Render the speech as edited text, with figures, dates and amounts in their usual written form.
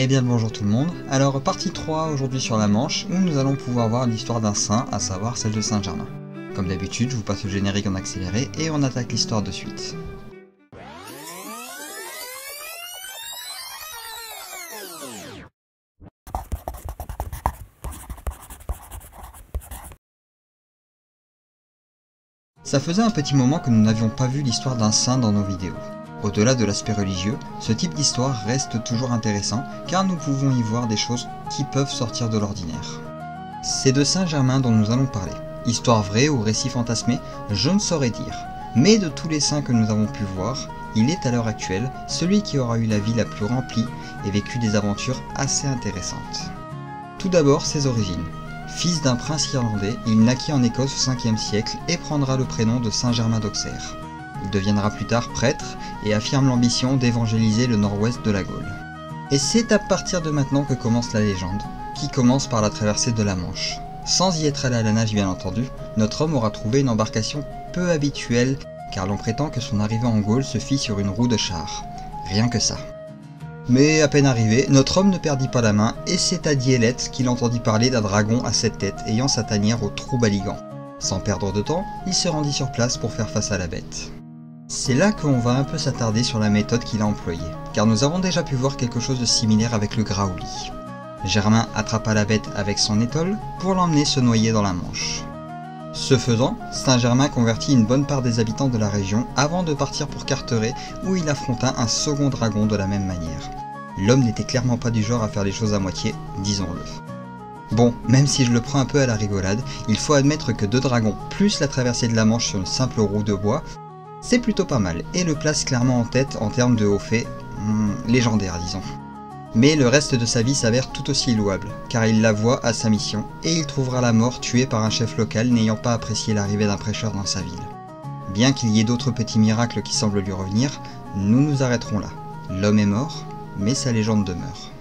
Eh bien le bonjour tout le monde. Alors partie 3 aujourd'hui sur la Manche où nous allons pouvoir voir l'histoire d'un saint, à savoir celle de Saint-Germain. Comme d'habitude, je vous passe le générique en accéléré et on attaque l'histoire de suite. Ça faisait un petit moment que nous n'avions pas vu l'histoire d'un saint dans nos vidéos. Au-delà de l'aspect religieux, ce type d'histoire reste toujours intéressant car nous pouvons y voir des choses qui peuvent sortir de l'ordinaire. C'est de Saint-Germain dont nous allons parler. Histoire vraie ou récit fantasmé, je ne saurais dire. Mais de tous les saints que nous avons pu voir, il est à l'heure actuelle celui qui aura eu la vie la plus remplie et vécu des aventures assez intéressantes. Tout d'abord, ses origines. Fils d'un prince irlandais, il naquit en Écosse au 5e siècle et prendra le prénom de Saint-Germain d'Auxerre. Il deviendra plus tard prêtre et affirme l'ambition d'évangéliser le nord-ouest de la Gaule. Et c'est à partir de maintenant que commence la légende, qui commence par la traversée de la Manche. Sans y être allé à la nage bien entendu, notre homme aura trouvé une embarcation peu habituelle car l'on prétend que son arrivée en Gaule se fit sur une roue de char. Rien que ça. Mais à peine arrivé, notre homme ne perdit pas la main et c'est à Diélette qu'il entendit parler d'un dragon à 7 têtes ayant sa tanière au trou Baligan. Sans perdre de temps, il se rendit sur place pour faire face à la bête. C'est là qu'on va un peu s'attarder sur la méthode qu'il a employée, car nous avons déjà pu voir quelque chose de similaire avec le Graouli. Germain attrapa la bête avec son étole pour l'emmener se noyer dans la Manche. Ce faisant, Saint-Germain convertit une bonne part des habitants de la région avant de partir pour Carteret où il affronta un second dragon de la même manière. L'homme n'était clairement pas du genre à faire les choses à moitié, disons-le. Bon, même si je le prends un peu à la rigolade, il faut admettre que 2 dragons plus la traversée de la Manche sur une simple roue de bois, c'est plutôt pas mal et le place clairement en tête en termes de hauts faits, légendaires disons. Mais le reste de sa vie s'avère tout aussi louable, car il la voit à sa mission, et il trouvera la mort tué par un chef local n'ayant pas apprécié l'arrivée d'un prêcheur dans sa ville. Bien qu'il y ait d'autres petits miracles qui semblent lui revenir, nous nous arrêterons là. L'homme est mort, mais sa légende demeure.